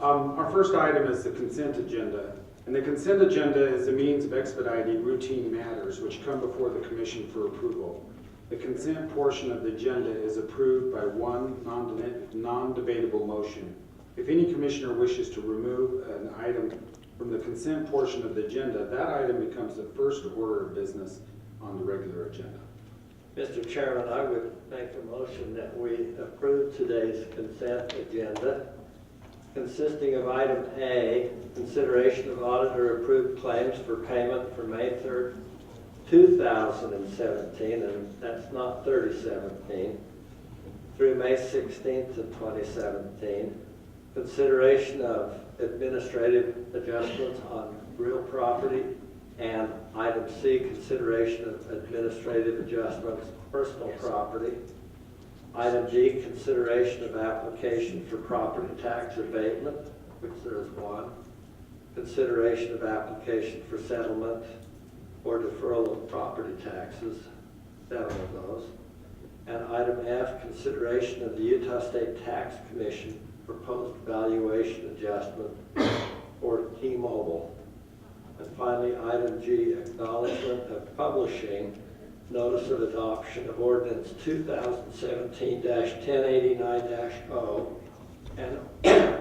Our first item is the consent agenda. And the consent agenda is a means of expediting routine matters which come before the commission for approval. The consent portion of the agenda is approved by one non-debatable motion. If any commissioner wishes to remove an item from the consent portion of the agenda, that item becomes the first order of business on the regular agenda. Mr. Chairman, I would make a motion that we approve today's consent agenda, consisting of item A, consideration of auditor-approved claims for payment for May 3rd, 2017, and that's not 3017, through May 16th of 2017, consideration of administrative adjustments on real property, and item C, consideration of administrative adjustments, personal property. Item D, consideration of application for property tax abatement, which there is one. Consideration of application for settlement or deferral of property taxes, 7 of those. And item F, consideration of the Utah State Tax Commission proposed valuation adjustment for T-Mobile. And finally, item G, acknowledgement of publishing notice of adoption of ordinance 2017-1089-0 and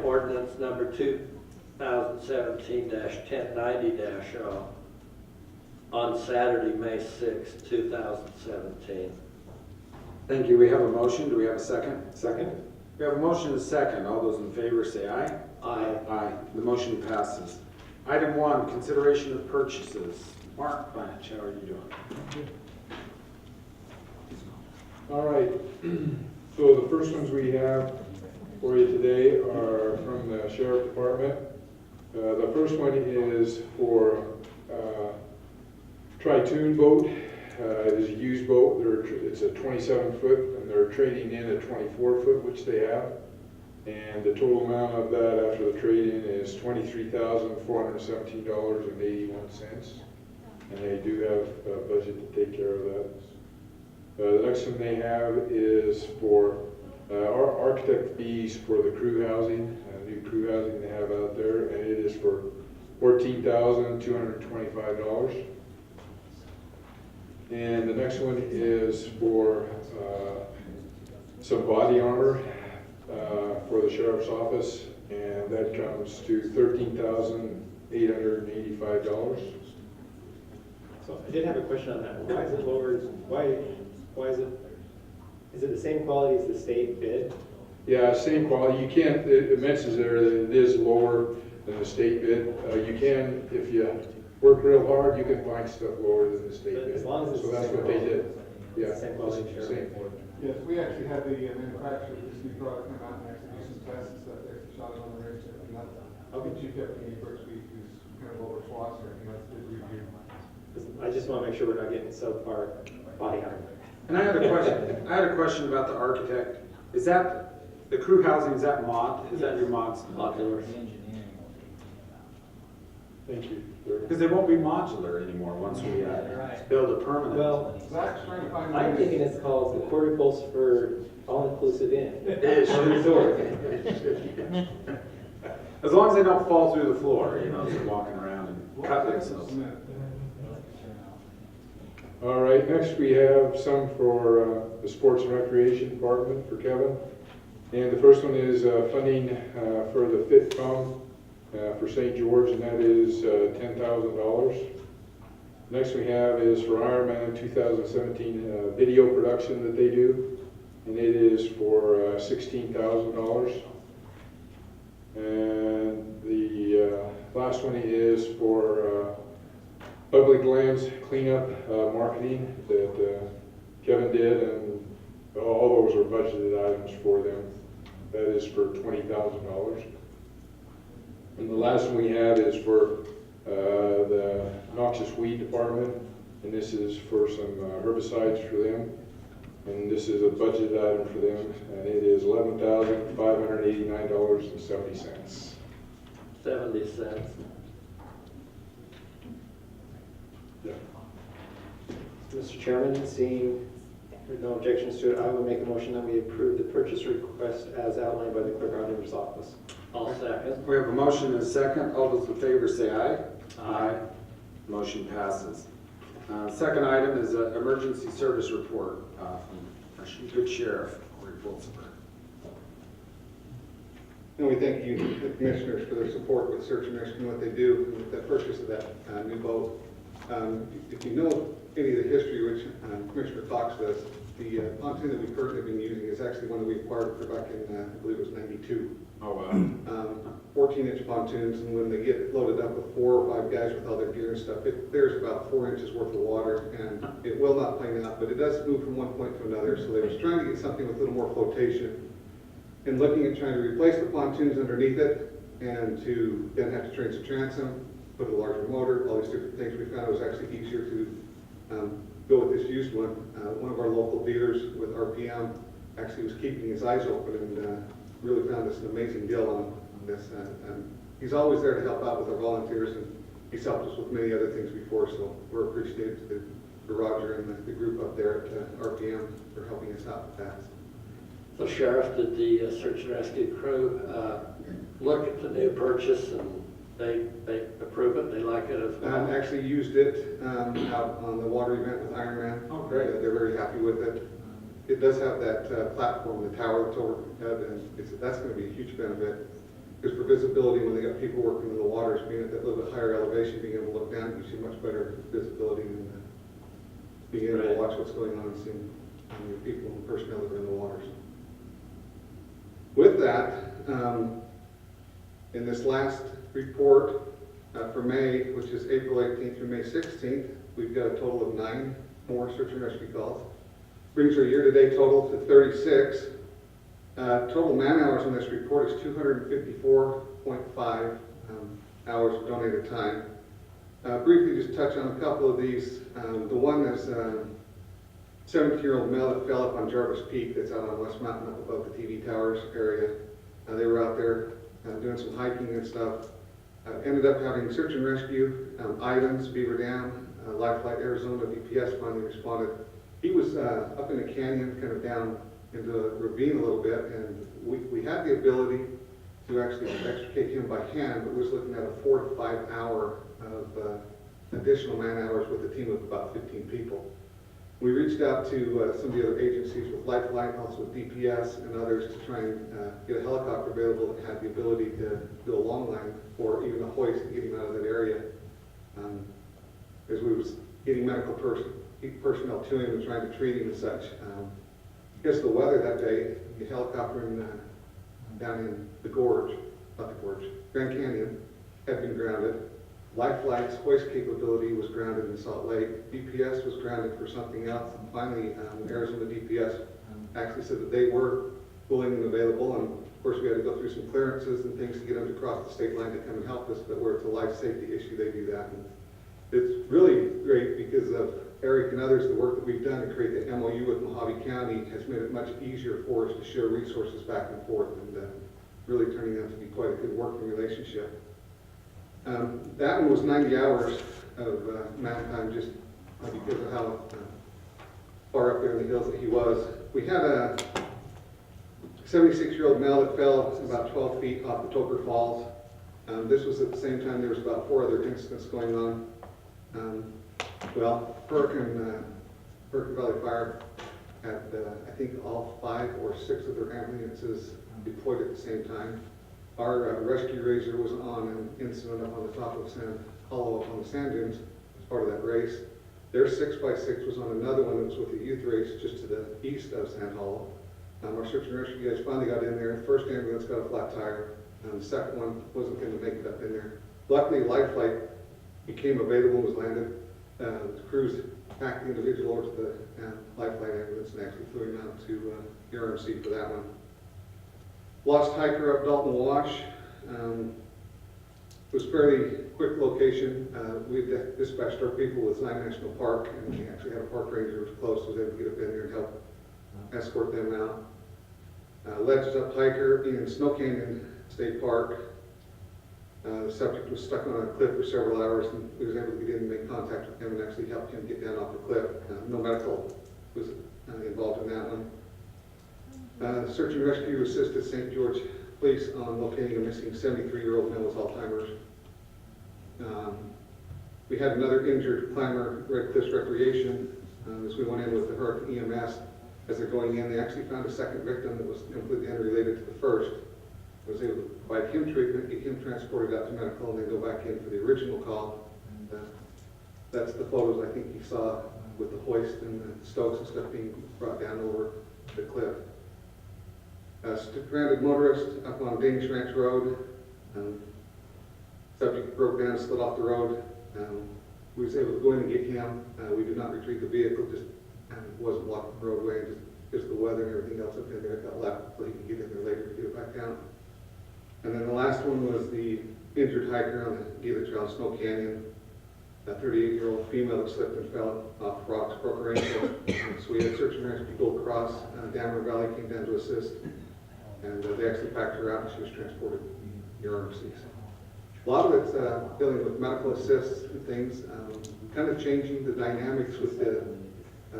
ordinance number 2017-1090-0 on Saturday, May 6, 2017. Thank you. We have a motion. Do we have a second? Second? We have a motion and a second. All those in favor say aye. Aye. Aye. The motion passes. Item 1, consideration of purchases. Mark Blanch, how are you doing? All right, so the first ones we have for you today are from the Sheriff Department. The first one is for Tri-Tune boat. It is a used boat. It's a 27-foot, and they're trading in a 24-foot, which they have. And the total amount of that after the trade-in is $23,417.81. And they do have a budget to take care of that. The next one they have is for our architect fees for the crew housing, new crew housing they have out there, and it is for $14,225. And the next one is for some body armor for the sheriff's office, and that comes to $13,885. So I did have a question on that. Why is it lower? Why is it the same quality as the state bid? Yeah, same quality. You can't, it mentions there that it is lower than the state bid. You can, if you work real hard, you can find stuff lower than the state But bid. as long as it's So the that's same what they quality. did. Yeah, Same quality, sure. same. Yes, we actually had the manufacturer of this new product come out and actually do some tests and stuff there, shot it on the range, and I'll get Chief Deputy Brooks, who's kind of over SWAT and everything, that's his review. I just want to make sure we're not getting subpar body armor. And I had a question. I had a question about the architect. Is that the crew housing? Is that mod? Is that your mods? Modular. Thank you. Because they won't be modular anymore once we build a permanent. Well, Zach's trying to find. I'm thinking it's called the portables for all-inclusive inn. It should. Resort. As long as they don't fall through the floor, you know, as they're walking around and cut themselves. All right, next we have some for the Sports and Recreation Department for Kevin. And the first one is funding for the Fit Phone for St. George, and that is $10,000. Next we have is for Ironman 2017 video production that they do, and it is for $16,000. And the last one is for public lands cleanup marketing that Kevin did, and all those are budgeted items for them. That is for $20,000. And the last one we have is for the noxious weed department, and this is for some herbicides for them. And this is a budget item for them, and it is $11,589.70. 70 cents. Yeah. Mr. Chairman, seeing no objections to it, I would make a motion that we approve the purchase request as outlined by the clerk auditor's office. I'll second. We have a motion and a second. All those in favor say aye. Aye. Motion passes. Second item is an emergency service report from our good sheriff, Corey Bolzberg. And we thank you, the commissioners, for their support with search and rescue and what they do and with the purchase of that new boat. If you know any of the history, which Commissioner Fox does, the pontoon that we've currently been using is actually one that we acquired for back in, I believe it was 92. Oh, wow. 14-inch pontoons, and when they get loaded up with 4 or 5 guys with all their gear and stuff, there's about 4 inches worth of water, and it will not plane out, but it does move from one point to another. So they was trying to get something with a little more flotation, and looking at trying to replace the pontoons underneath it, and to then have to change the transom, put a larger motor, all these different things. We found it was actually easier to go with this used one. One of our local dealers with RPM actually was keeping his eyes open and really found us an amazing deal on this. He's always there to help out with our volunteers, and he's helped us with many other things before, so we're appreciative to Roger and the group up there at RPM for helping us out with that. So Sheriff, did the search and rescue crew look at the new purchase and they approve it, they like it as well? Actually used it out on the water event with Ironman. Oh, great. They're very happy with it. It does have that platform, the tower that's overhead, and that's going to be a huge benefit. Because for visibility, when they got people working in the waters, being at that little bit higher elevation, being able to look down gives you much better visibility and being able to watch what's going on and seeing your people and personnel that are in the waters. With that, in this last report for May, which is April 18th through May 16th, we've got a total of 9 more search and rescue calls. Brings our year-to-date total to 36. Total man hours on this report is 254.5 hours of donated time. Briefly just touch on a couple of these. The one is 17-year-old male that fell up on Jarvis Peak that's out on West Mountain up above the TV towers area. They were out there doing some hiking and stuff. Ended up having search and rescue, items, Beaver Dam, Life Flight Arizona, DPS finally responded. He was up in a canyon, kind of down into a ravine a little bit, and we had the ability to actually extricate him by hand, but we was looking at a 4 to 5 hour of additional man hours with a team of about 15 people. We reached out to some of the other agencies with Lifeline, also with DPS and others to try and get a helicopter available that had the ability to do a long line or even a hoist to get him out of that area. As we was getting medical personnel to him and trying to treat him and such. Because the weather that day, the helicopter down in the gorge, not the gorge, Grand Canyon had been grounded. Lifeline's hoist capability was grounded in Salt Lake. DPS was grounded for something else. And finally, Arizona DPS actually said that they were willing and available. And of course, we had to go through some clearances and things to get them to cross the state line to come and help us. But where it's a life safety issue, they do that. And it's really great because of Eric and others, the work that we've done to create the MOU with Mojave County has made it much easier for us to share resources back and forth, and really turning out to be quite a good working relationship. That one was 90 hours of man time just because of how far up there in the hills that he was. We had a 76-year-old male that fell about 12 feet off the Toker Falls. This was at the same time there was about 4 other incidents going on. Hurricane Valley Fire had, I think, all 5 or 6 of their ambulances deployed at the same time. Our rescue razor was on an incident up on the top of Sand Hollow up on the sand dunes as part of that race. Their 6x6 was on another one that was with the youth race just to the east of Sand Hollow. Our search and rescue guys finally got in there. The first ambulance got a flat tire. The second one wasn't going to make it up in there. Luckily, Life Flight became available and was landed. The crews packed the individual over to the Life Flight ambulance and actually flew him out to the RMC for that one. Lost hiker up Dalton Wash. It was a fairly quick location. We dispatched our people with Zion National Park, and we actually had a park ranger who was close, so was able to get up in there and help escort them out. Ledged up hiker in Snow Canyon State Park. The subject was stuck on a cliff for several hours, and we was able to get in and make contact with him and actually help him get down off the cliff. No medical was involved in that one. Search and rescue assist at St. George police on locating a missing 73-year-old male with Alzheimer's. We had another injured climber, Red Cliffs Recreation. As we went in with the Hurricane EMS, as they're going in, they actually found a second victim that was completely unrelated to the first. Was able to provide him treatment, get him transported out to medical, and then go back in for the original call. And that's the photos I think you saw with the hoist and the stokes and stuff being brought down over the cliff. Stranded motorist up on Danish Ranch Road. Subject broke down, slid off the road. We was able to go in and get him. We did not retrieve the vehicle, just wasn't blocking the roadway, just the weather and everything else up in there got left, so he can get in there later to get it back down. And then the last one was the injured hiker on the Gila Trail in Snow Canyon. A 38-year-old female that slipped and fell off rocks, broke her ankle. So we had search and rescue go across. Dameron Valley came down to assist. And they actually packed her out and she was transported near overseas. A lot of it's dealing with medical assists and things, kind of changing the dynamics with the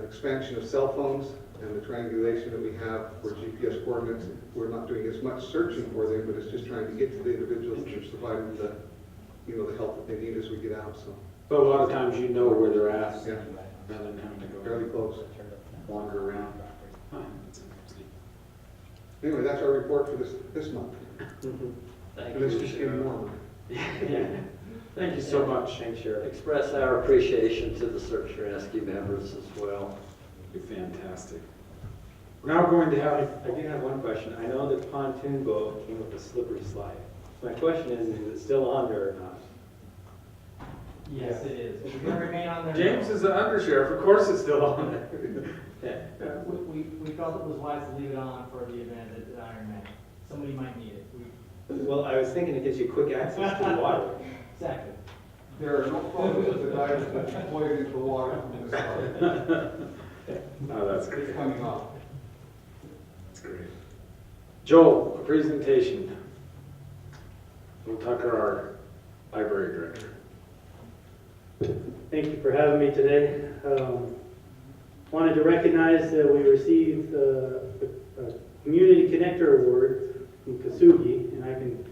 expansion of cell phones and the triangulation that we have for GPS coordinates. We're not doing as much searching for them, but it's just trying to get to the individuals and providing the, the help that they need as we get out. So a lot of times you know where they're at, Yeah, rather than having to go fairly close. wander around. Huh, that's interesting. Anyway, that's our report for this month. Thank And it's you, just getting Sheriff. warmer. Yeah. Thank you so much. Thanks, Sheriff. Express our appreciation to the search and rescue members as well. You're fantastic. We're now going to have, I do have one question. I know that pontoon boat came with a slippery slide. My question is it still on there or not? Yes, it is. It's going to remain on there. James is the undersheriff, of course it's still on there. We felt it was wise to leave it on for the event at Ironman. Somebody might need it. Well, I was thinking it gives you quick access to the water. Exactly. There are no photos of the divers that deployed into the water from this side. Oh, that's great. It's coming off. That's great. Joel, a presentation. Joel Tucker, our library director. Thank you for having me today. Wanted to recognize that we received a Community Connector Award from Kasugi, and I can.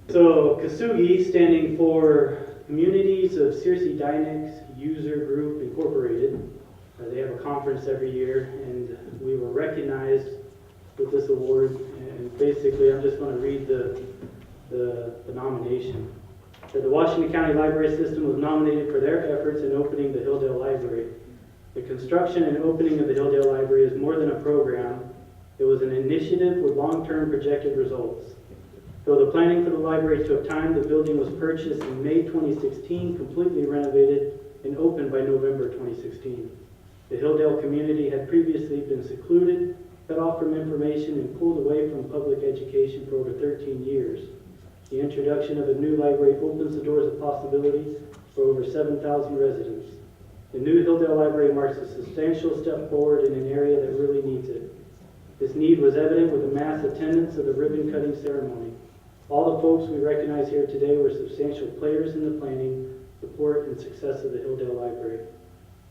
So Kasugi, standing for Communities of Searcy Dynex User Group Incorporated. They have a conference every year, and we were recognized with this award. And basically, I'm just going to read the nomination. So the Washington County Library System was nominated for their efforts in opening the Hilldale Library. The construction and opening of the Hilldale Library is more than a program. It was an initiative with long-term projected results. Though the planning for the library took time, the building was purchased in May 2016, completely renovated, and opened by November 2016. The Hilldale community had previously been secluded, cut off from information, and pulled away from public education for over 13 years. The introduction of a new library opens the doors of possibility for over 7,000 residents. The new Hilldale Library marks a substantial step forward in an area that really needs it. This need was evident with the mass attendance of the ribbon-cutting ceremony. All the folks we recognize here today were substantial players in the planning, support, and success of the Hilldale Library.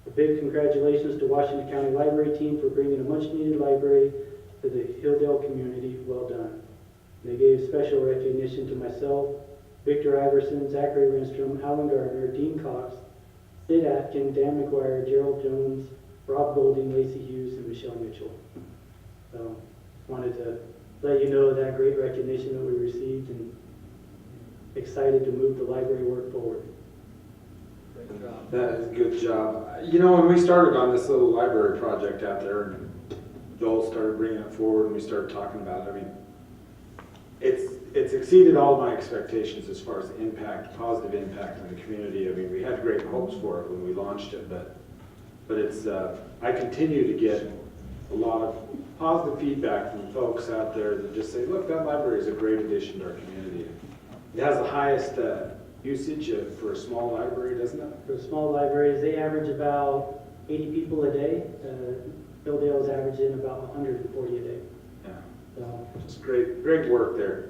A big congratulations to Washington County Library team for bringing a much-needed library to the Hilldale community. Well done. They gave special recognition to myself, Victor Iverson, Zachary Renstrom, Alan Gardner, Dean Cox, Sid Atkin, Dan McGuire, Gerald Jones, Rob Golding, Lacey Hughes, and Michelle Mitchell. So, wanted to let you know that great recognition that we received, and excited to move the library work forward. Great job. That is a good job. You know, when we started on this little library project out there, and Joel started bringing it forward, and we started talking about it, I mean, it's exceeded all my expectations as far as the impact, positive impact on the community. I mean, we had great hopes for it when we launched it, but it's, I continue to get a lot of positive feedback from folks out there that just say, look, that library is a great addition to our community. It has the highest usage for a small library, doesn't it? For small libraries, they average about 80 people a day. Hilldale's averaging about 140 a day. Yeah. So, Just great work there.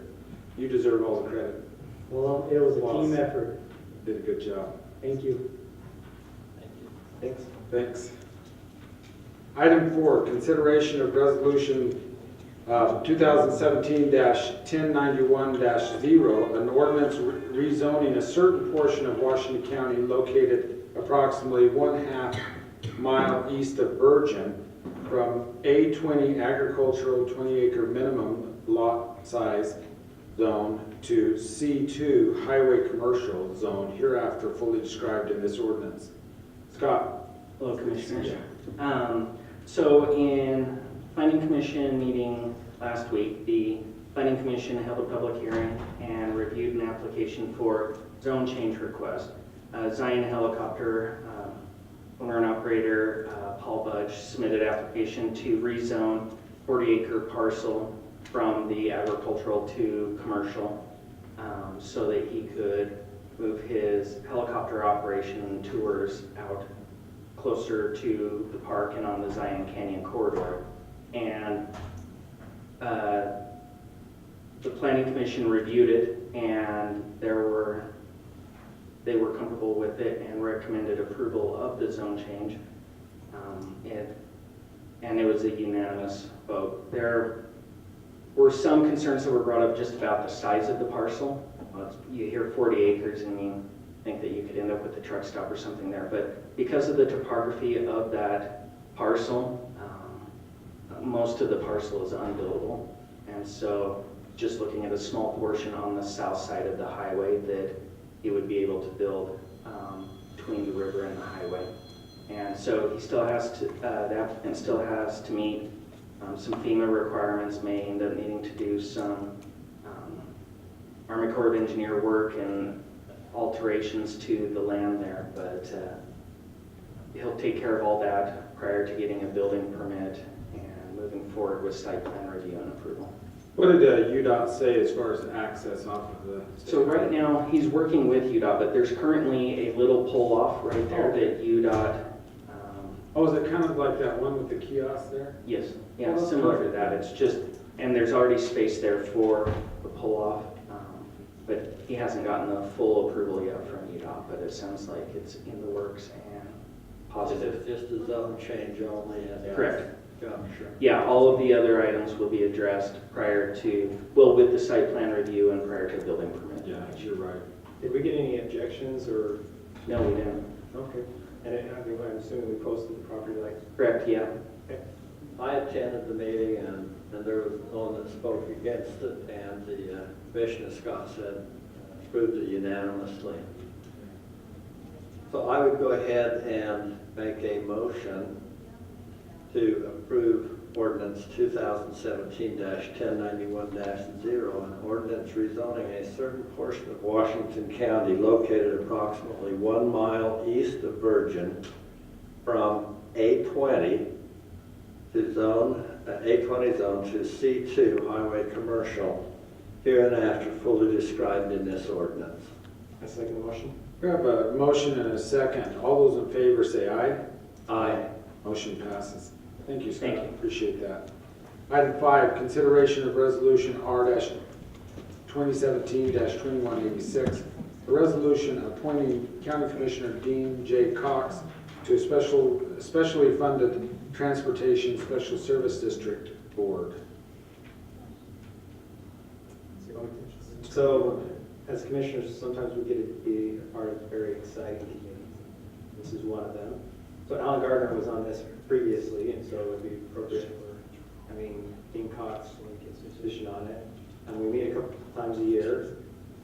You deserve all the credit. well, it was a Wow. team effort. Did a good job. Thank you. Thank you. Thanks. Item 4, consideration of resolution 2017-1091-0, an ordinance rezoning a certain portion of Washington County located approximately 1/2 mile east of Virgin from A20 agricultural 20-acre minimum lot size zone to C2 highway commercial zone, hereafter fully described in this ordinance. Scott? Hello, Commissioners. So in Planning Commission meeting last week, the Planning Commission held a public hearing and reviewed an application for zone change request. Zion Helicopter, owner and operator Paul Budge submitted application to rezone 40-acre parcel from the agricultural to commercial so that he could move his helicopter operation and tours out closer to the park and on the Zion Canyon corridor. And the Planning Commission reviewed it, and they were comfortable with it and recommended approval of the zone change. And it was a unanimous vote. There were some concerns that were brought up just about the size of the parcel. You hear 40 acres and you think that you could end up with a truck stop or something there, but because of the topography of that parcel, most of the parcel is unbuildable, and so just looking at a small portion on the south side of the highway that he would be able to build between the river and the highway. And so he still has to, the applicant still has to meet some FEMA requirements, may end up needing to do some Army Corps of Engineer work and alterations to the land there, but he'll take care of all that prior to getting a building permit and moving forward with site plan review and approval. What did UDOT say as far as access off of the? So right now, he's working with UDOT, but there's currently a little pull-off right there that UDOT, Oh, is it kind of like that one with the kiosk there? yes, yeah, Oh, that's similar to perfect. that. It's just, and there's already space there for the pull-off, but he hasn't gotten the full approval yet from UDOT, but it sounds like it's in the works and positive. It's just a zone change only. And Correct. Sure. Yeah, all of the other items will be addressed prior to, well, with the site plan review and prior to building permit. Yeah, you're right. Did we get any objections or? No, we didn't. Okay. And I'm assuming we posted the property lights. Correct, yeah. I attended the meeting and there was no one that spoke against it, and the Commissioner Scott said approved it unanimously. So I would go ahead and make a motion to approve ordinance 2017-1091-0, an ordinance rezoning a certain portion of Washington County located approximately 1 mile east of Virgin from A20 to A20 zone to C2 highway commercial, hereinafter fully described in this ordinance. I second the motion. We have a motion and a second. All those in favor say aye. Aye. Motion passes. Thank you, Scott. Thank you. Appreciate that. Item 5, consideration of resolution R-2017-2186, a resolution appointing County Commissioner Dean J. Cox to a specially funded Transportation Special Service District Board. So, as commissioners, sometimes we get to be a part of very exciting meetings. This is one of them. So Alan Gardner was on this previously, and so it would be appropriate for, Dean Cox, when he gets his position on it. And we meet a couple times a year,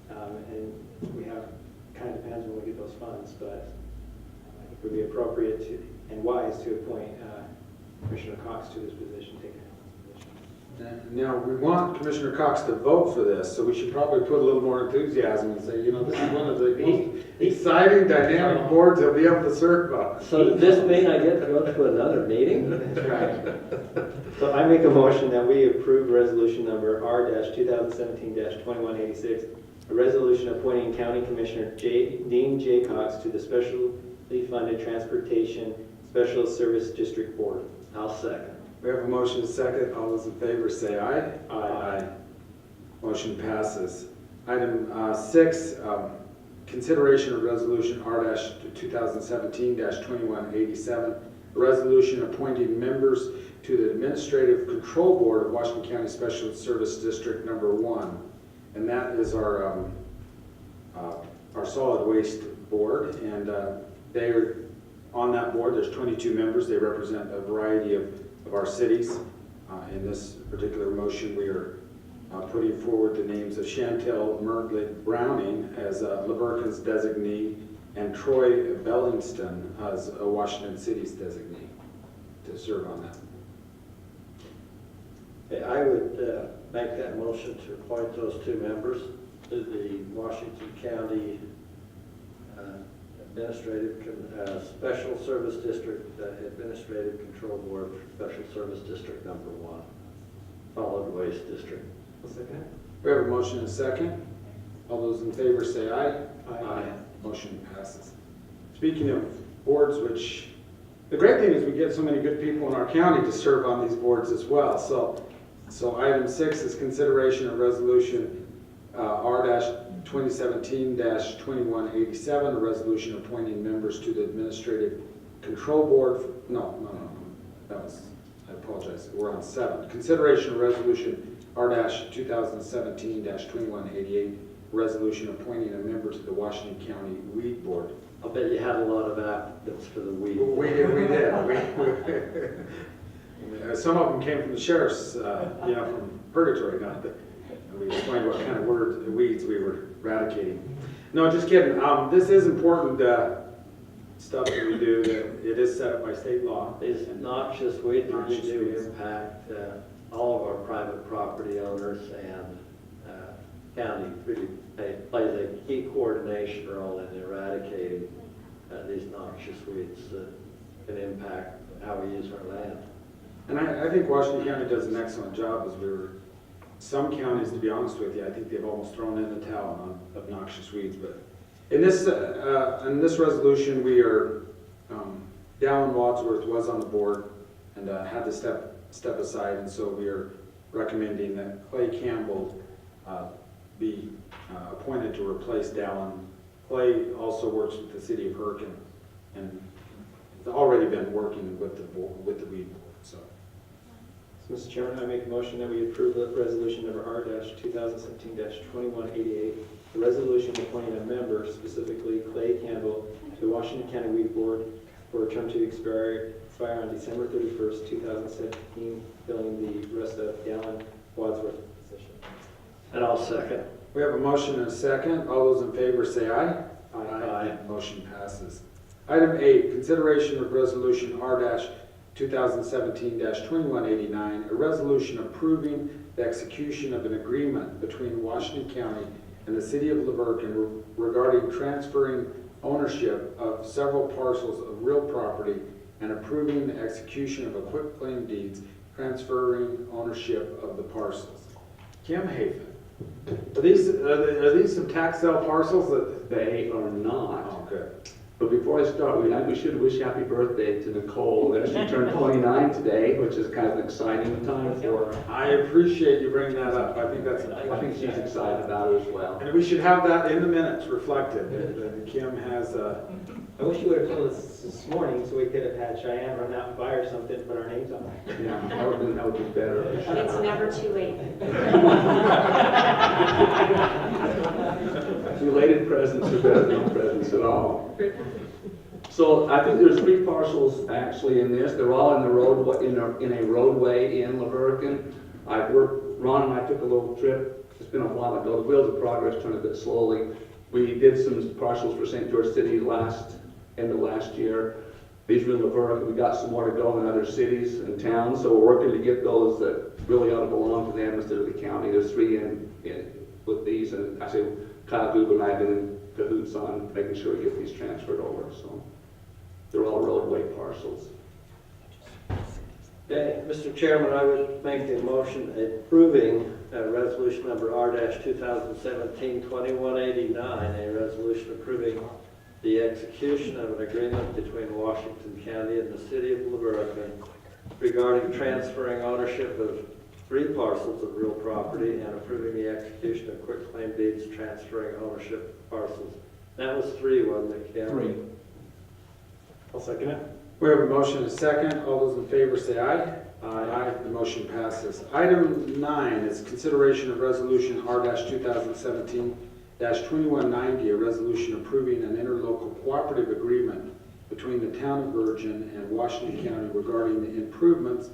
and we have, kind of depends when we get those funds, but I think it would be appropriate to, and wise to appoint Commissioner Cox to this position, taking this position. Now, we want Commissioner Cox to vote for this, so we should probably put a little more enthusiasm and say, this is one of the most exciting, dynamic boards he'll be able to serve on. So does this mean I get to go to another meeting? That's right. So I make a motion that we approve resolution number R-2017-2186, a resolution appointing County Commissioner Dean J. Cox to the specially funded Transportation Special Service District Board. I'll second. We have a motion and a second. All those in favor say aye. Aye. Motion passes. Item 6, consideration of resolution R-2017-2187, a resolution appointing members to the Administrative Control Board of Washington County Special Service District Number 1. And that is our solid waste board. And they are on that board. There's 22 members. They represent a variety of our cities. In this particular motion, we are putting forward the names of Chantel Merglick Browning as Laverkin's designee and Troy Bellingston as a Washington City's designee to serve on that. Okay, I would make that motion to appoint those two members to the Washington County Special Service District Administrative Control Board for Special Service District Number 1, Solid Waste District. I'll second it. We have a motion and a second. All those in favor say aye. Aye. Motion passes. Speaking of boards, which, the great thing is we get so many good people in our county to serve on these boards as well. So item 6 is consideration of resolution R-2017-2187, a resolution appointing members to the Administrative Control Board. No. That was, I apologize. We're on 7. Consideration of resolution R-2017-2188, resolution appointing a member to the Washington County Weed Board. I'll bet you had a lot of applicants for the weed. We did. Some of them came from the sheriff's, from purgatory, not that. We explained what kind of weeds we were eradicating. No, just kidding. This is important stuff that we do. It is set up by state law. These noxious weeds really do impact all of our private property owners, and county really plays a key coordination role in eradicating these noxious weeds that can impact how we use our land. And I think Washington County does an excellent job. Some counties, to be honest with you, I think they've almost thrown in the towel on obnoxious weeds. But in this resolution, we are, Dallin Wadsworth was on the board and had to step aside, and so we are recommending that Clay Campbell be appointed to replace Dallin. Clay also works with the city of Hurricane and has already been working with the weed board. So. So, Mr. Chairman, I make a motion that we approve the resolution number R-2017-2188, the resolution appointing a member, specifically Clay Campbell, to the Washington County Weed Board for a term to expire on December 31st, 2017, filling the rest of Dallin Wadsworth position. And I'll second. We have a motion and a second. All those in favor say aye. Aye. Motion passes. Item 8, consideration of resolution R-2017-2189, a resolution approving the execution of an agreement between Washington County and the City of Laverkin regarding transferring ownership of several parcels of real property and approving the execution of a quitclaim deeds transferring ownership of the parcels. Kim Hafen, are these some tax sale parcels that? They are not. Oh, good. But before I start, we should wish happy birthday to Nicole. She turned 29 today, which is kind of an exciting time for her. I appreciate you bringing that up. I think I think she's excited about it as well. And we should have that in the minutes reflected, that Kim has I wish you would have told us this morning so we could have had Cheyenne run out and buy her something and put our names on it. Yeah, that would be better. It's never too late. Related presents are better than no presents at all. So I think there's 3 parcels actually in this. They're all in the road, in a roadway in Laverkin. Ron and I took a little trip. It's been a while ago. The wheels of progress turned a bit slowly. We did some parcels for St. George City end of last year. These are in Laverkin. We got some more to go in other cities and towns, so we're working to get those that really ought to belong to them instead of the county. There's 3 in with these, and actually Kyle Goober and I have been in cahoots on making sure we get these transferred over. So they're all roadway parcels. Okay, Mr. Chairman, I would make the motion approving resolution number R-2017-2189, a resolution approving the execution of an agreement between Washington County and the City of Laverkin regarding transferring ownership of 3 parcels of real property and approving the execution of quitclaim deeds transferring ownership of parcels. That was 3, wasn't it, Kim? 3. I'll second it. We have a motion and a second. All those in favor say aye. Aye. The motion passes. Item 9 is consideration of resolution R-2017-2190, a resolution approving an interlocal cooperative agreement between the town of Virgin and Washington County regarding the improvement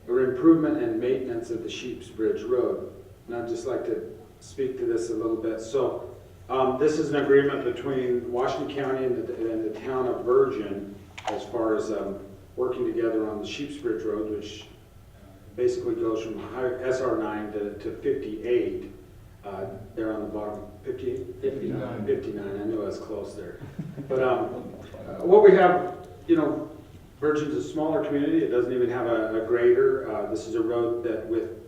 and maintenance of the Sheep's Bridge Road. And I'd just like to speak to this a little bit. So this is an agreement between Washington County and the town of Virgin as far as working together on the Sheep's Bridge Road, which basically goes from SR9 to 58. There on the bottom, 58? 59. 59, I knew I was close there. But what we have, Virgin's a smaller community. It doesn't even have a grader. This is a road that with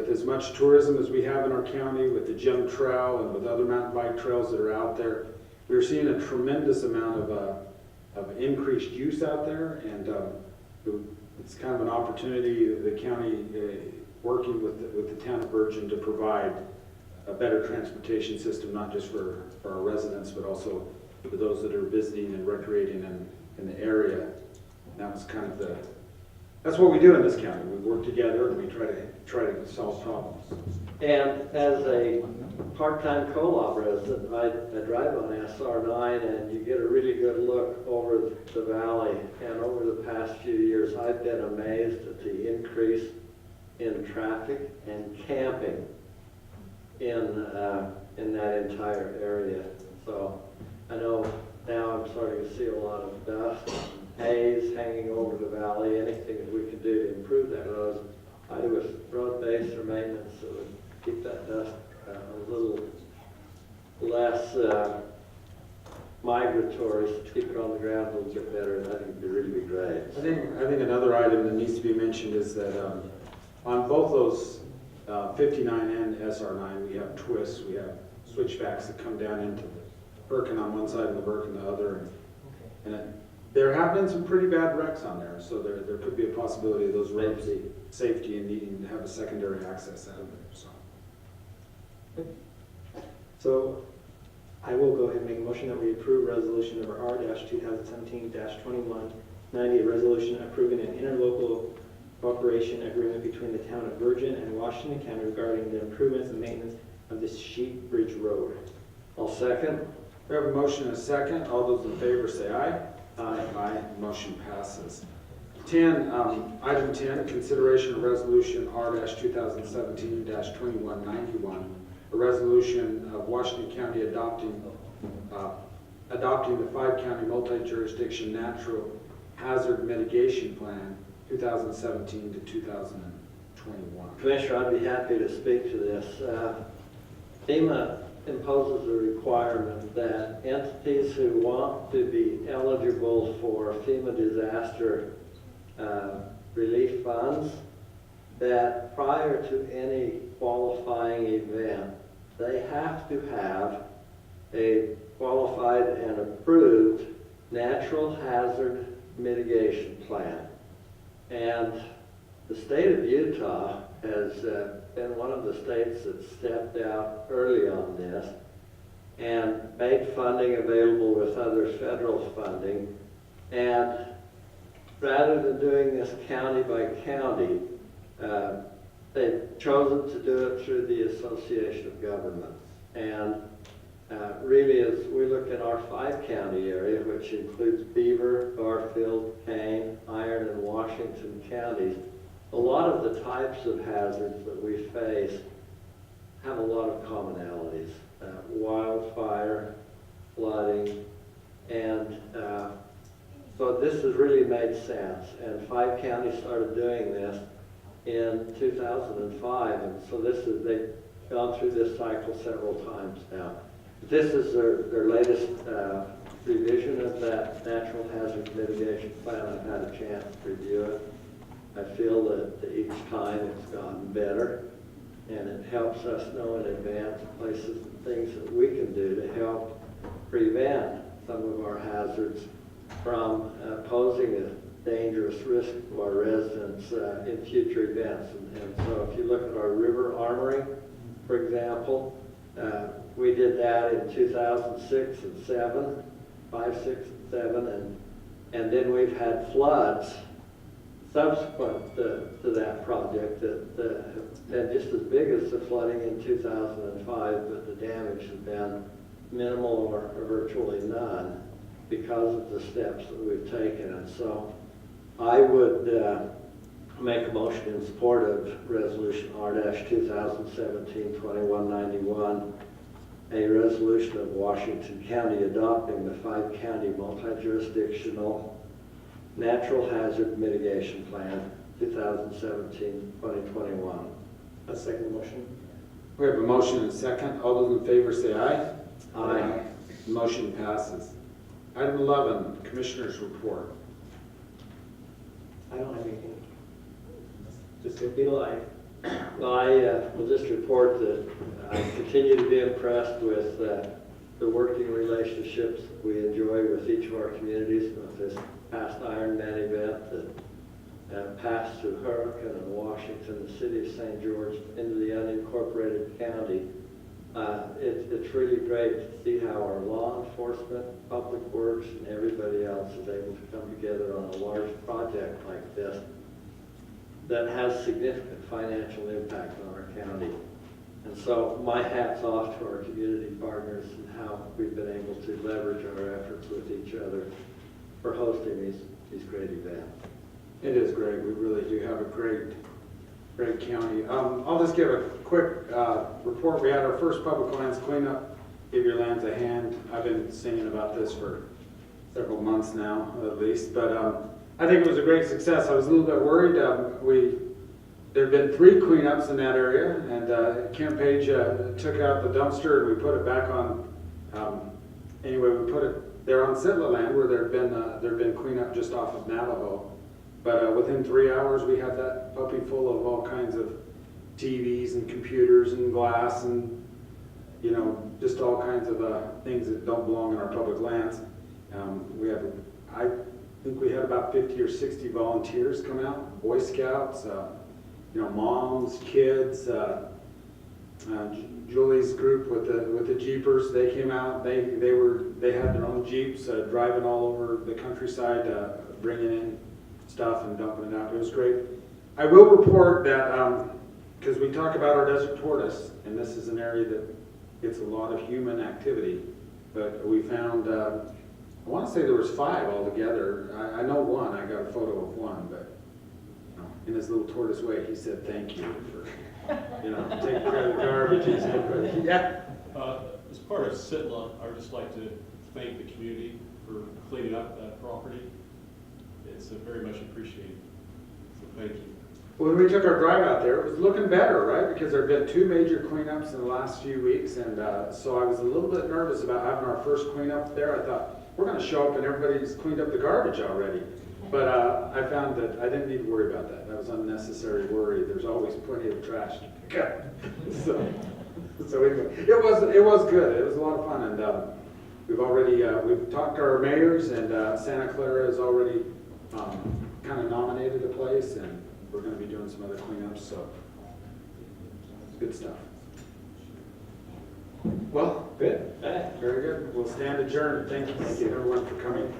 as much tourism as we have in our county, with the Gem Trail and with other mountain bike trails that are out there, we're seeing a tremendous amount of increased use out there, and it's kind of an opportunity, the county working with the town of Virgin to provide a better transportation system, not just for our residents, but also for those that are visiting and recreating in the area. And that was kind of that's what we do in this county. We work together and we try to solve problems. And as a part-time co-op resident, I drive on SR9 and you get a really good look over the valley. And over the past few years, I've been amazed at the increase in traffic and camping in that entire area. So I know now I'm starting to see a lot of dust, haze hanging over the valley. Anything that we can do to improve that road, either with road base or maintenance, that would keep that dust a little less migratory, to keep it on the ground a little bit better, and I think it'd really be great. I think another item that needs to be mentioned is that on both those 59 and SR9, we have twists, we have switchbacks that come down into Birkin on one side and the Birkin the other. And there have been some pretty bad wrecks on there, so there could be a possibility of those roads safety and needing to have a secondary access out of there. So I will go ahead and make a motion that we approve resolution number R-2017-2190, a resolution approving an interlocal cooperation agreement between the town of Virgin and Washington County regarding the improvements and maintenance of the Sheep Bridge Road. I'll second. We have a motion and a second. All those in favor say aye. Aye. Aye. Motion passes. Item 10, consideration of resolution R-2017-2191, a resolution of Washington County adopting the 5-county multi-jurisdiction natural hazard mitigation plan 2017 to 2021. Commissioner, I'd be happy to speak to this. FEMA imposes a requirement that entities who want to be eligible for FEMA disaster relief funds, that prior to any qualifying event, they have to have a qualified and approved natural hazard mitigation plan. And the state of Utah has been one of the states that stepped out early on this and made funding available with other federal funding. And rather than doing this county by county, they've chosen to do it through the Association of Governments. And really, as we look at our 5-county area, which includes Beaver, Garfield, Kane, Iron, and Washington counties, a lot of the types of hazards that we face have a lot of commonalities. Wildfire, flooding, and so this has really made sense. And 5 counties started doing this in 2005, and so they've gone through this cycle several times now. This is their latest revision of that natural hazard mitigation plan. I've had a chance to review it. I feel that each time it's gotten better, and it helps us know in advance places and things that we can do to help prevent some of our hazards from posing a dangerous risk to our residents in future events. And so if you look at our river armoring, for example, we did that in 2006 and 7, 5, 6, and 7, and And then we've had floods subsequent to that project that have been just as big as the flooding in 2005, but the damage has been minimal or virtually none because of the steps that we've taken. And so I would make a motion in support of Resolution R-2017-2191, a resolution of Washington County adopting the 5-county multi-jurisdictional Natural Hazard Mitigation Plan 2017-2021. A second motion. We have a motion and a second. All those in favor say aye. Aye. Motion passes. Item 11, Commissioners' Report. I don't have anything. Just it'll be live. Well, I will just report that I continue to be impressed with the working relationships we enjoy with each of our communities. With this past Ironman event that passed through Hurricane and Washington, the city of St. George, into the unincorporated county. It's really great to see how our law enforcement, public works, and everybody else is able to come together on a large project like this that has significant financial impact on our county. And so my hat's off to our community partners and how we've been able to leverage our efforts with each other for hosting these great events. It is great. We really do have a great county. I'll just give a quick report. We had our first public lands cleanup. Give your lands a hand. I've been singing about this for several months now, at least. But I think it was a great success. I was a little bit worried. There have been 3 cleanups in that area, and Kent Page took out the dumpster and we put it back on. Anyway, we put it there on Sitla land where there had been cleanup just off of Navajo. But within 3 hours, we had that puppy full of all kinds of TVs and computers and glass and, you know, just all kinds of things that don't belong in our public lands. I think we had about 50 or 60 volunteers come out, Boy Scouts, you know, moms, kids. Julie's group with the Jeepers, they came out. They had their own Jeeps driving all over the countryside, bringing in stuff and dumping it out. It was great. I will report that because we talk about our desert tortoise, and this is an area that gets a lot of human activity. But we found, I want to say there was 5 altogether. I know one. I got a photo of one, but you know, in his little tortoise way, he said thank you for taking care of the garbage. Yeah. As part of Sitla, I would just like to thank the community for cleaning up that property. It's very much appreciated. So thank you. When we took our drive out there, it was looking better, right? Because there have been 2 major cleanups in the last few weeks, and so I was a little bit nervous about having our first cleanup there. I thought, we're going to show up and everybody's cleaned up the garbage already. But I found that I didn't need to worry about that. That was unnecessary worry. There's always plenty of trash to pick up. So anyway, it was good. It was a lot of fun, and we've talked to our mayors, and Santa Clara has already kind of nominated a place, and we're going to be doing some other cleanups. So good stuff. Well, Good. very good. We'll stand adjourned. Thank you everyone for coming.